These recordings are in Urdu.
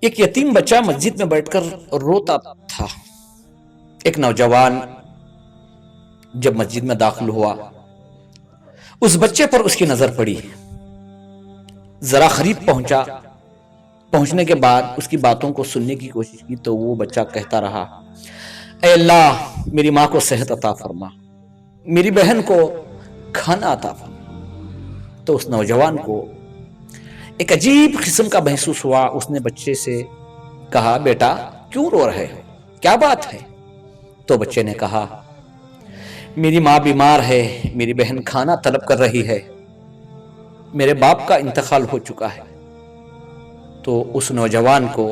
ایک یتیم بچہ مسجد میں بیٹھ کر روتا تھا۔ ایک نوجوان جب مسجد میں داخل ہوا، اس بچے پر اس کی نظر پڑی، ذرا قریب پہنچنے کے بعد اس کی باتوں کو سننے کی کوشش کی تو وہ بچہ کہتا رہا، اے اللہ میری ماں کو صحت عطا فرما، میری بہن کو کھانا عطا فرما۔ تو اس نوجوان کو ایک عجیب قسم کا محسوس ہوا۔ اس نے بچے سے کہا، بیٹا کیوں رو رہے ہو، کیا بات ہے؟ تو بچے نے کہا، میری ماں بیمار ہے، میری بہن کھانا طلب کر رہی ہے، میرے باپ کا انتقال ہو چکا ہے۔ تو اس نوجوان کو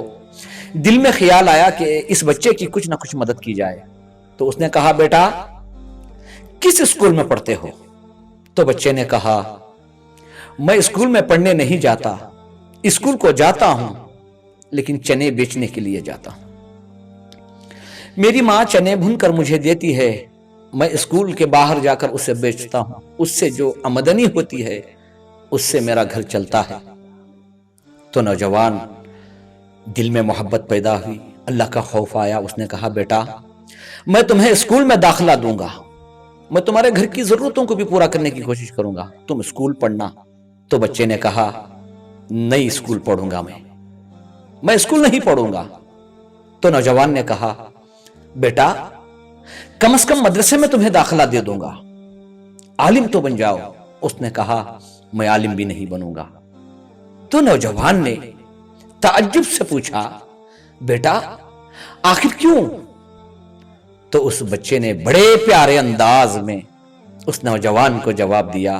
دل میں خیال آیا کہ اس بچے کی کچھ نہ کچھ مدد کی جائے۔ تو اس نے کہا، بیٹا کس اسکول میں پڑھتے ہو؟ تو بچے نے کہا، میں اسکول میں پڑھنے نہیں جاتا، اسکول کو جاتا ہوں لیکن چنے بیچنے کے لیے جاتا ہوں۔ میری ماں چنے بھون کر مجھے دیتی ہے، میں اسکول کے باہر جا کر اسے بیچتا ہوں، اس سے جو آمدنی ہوتی ہے اس سے میرا گھر چلتا ہے۔ تو نوجوان دل میں محبت پیدا ہوئی، اللہ کا خوف آیا۔ اس نے کہا، بیٹا میں تمہیں اسکول میں داخلہ دوں گا، میں تمہارے گھر کی ضرورتوں کو بھی پورا کرنے کی کوشش کروں گا، تم اسکول پڑھنا۔ تو بچے نے کہا، نہیں اسکول پڑھوں گا، میں اسکول نہیں پڑھوں گا۔ تو نوجوان نے کہا، بیٹا کم از کم مدرسے میں تمہیں داخلہ دے دوں گا، عالم تو بن جاؤ۔ اس نے کہا، میں عالم بھی نہیں بنوں گا۔ تو نوجوان نے تعجب سے پوچھا، بیٹا آخر کیوں؟ تو اس بچے نے بڑے پیارے انداز میں اس نوجوان کو جواب دیا،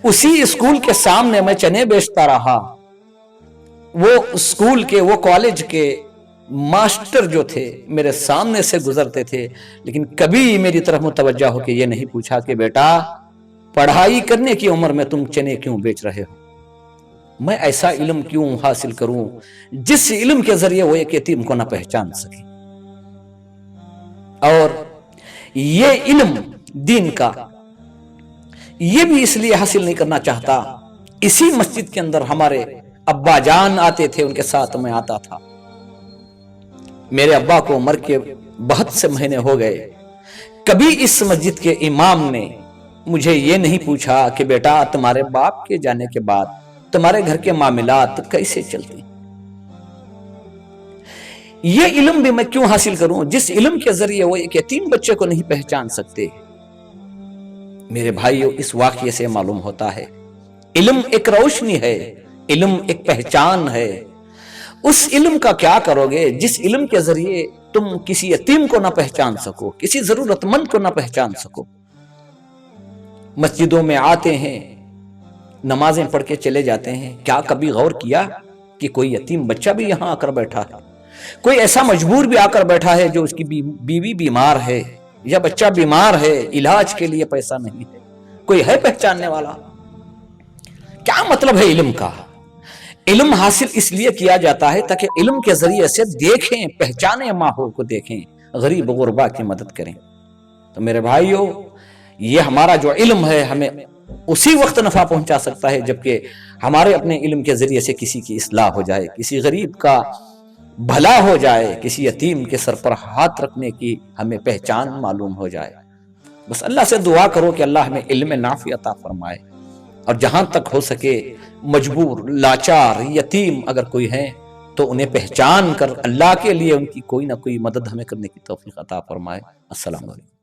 اسی اسکول کے سامنے میں چنے بیچتا رہا، وہ اسکول کے وہ کالج کے ماسٹر جو تھے میرے سامنے سے گزرتے تھے، لیکن کبھی میری طرف متوجہ ہو کے یہ نہیں پوچھا کہ بیٹا پڑھائی کرنے کی عمر میں تم چنے کیوں بیچ رہے ہو؟ میں ایسا علم کیوں حاصل کروں جس علم کے ذریعے وہ ایک یتیم کو نہ پہچان سکے؟ اور یہ علم دین کا یہ بھی اس لیے حاصل نہیں کرنا چاہتا، اسی مسجد کے اندر ہمارے ابا جان آتے تھے، ان کے ساتھ میں آتا تھا۔ میرے ابا کو مر کے بہت سے مہینے ہو گئے، کبھی اس مسجد کے امام نے مجھے یہ نہیں پوچھا کہ بیٹا تمہارے باپ کے جانے کے بعد تمہارے گھر کے معاملات کیسے چلتے۔ یہ علم بھی میں کیوں حاصل کروں جس علم کے ذریعے وہ ایک یتیم بچے کو نہیں پہچان سکتے؟ میرے بھائیو، اس واقعے سے معلوم ہوتا ہے علم ایک روشنی ہے، علم ایک پہچان ہے۔ اس علم کا کیا کرو گے جس علم کے ذریعے تم کسی یتیم کو نہ پہچان سکو، کسی ضرورت مند کو نہ پہچان سکو۔ مسجدوں میں آتے ہیں، نمازیں پڑھ کے چلے جاتے ہیں، کیا کبھی غور کیا کہ کوئی یتیم بچہ بھی یہاں آ کر بیٹھا ہے، کوئی ایسا مجبور بھی آ کر بیٹھا ہے جو اس کی بیوی بیمار ہے یا بچہ بیمار ہے، علاج کے لیے پیسہ نہیں ہے، کوئی ہے پہچاننے والا؟ کیا مطلب ہے علم کا؟ علم حاصل اس لیے کیا جاتا ہے تاکہ علم کے ذریعے سے دیکھیں، پہچانیں، ماحول کو دیکھیں، غریب غربا کی مدد کریں۔ تو میرے بھائیو، یہ ہمارا جو علم ہے ہمیں اسی وقت نفع پہنچا سکتا ہے جبکہ ہمارے اپنے علم کے ذریعے سے کسی کی اصلاح ہو جائے، کسی غریب کا بھلا ہو جائے، کسی یتیم کے سر پر ہاتھ رکھنے کی ہمیں پہچان معلوم ہو جائے۔ بس اللہ سے دعا کرو کہ اللہ ہمیں علم نافع عطا فرمائے، اور جہاں تک ہو سکے مجبور، لاچار، یتیم اگر کوئی ہیں تو انہیں پہچان کر اللہ کے لیے ان کی کوئی نہ کوئی مدد ہمیں کرنے کی توفیق عطا فرمائے۔ السلام علیکم۔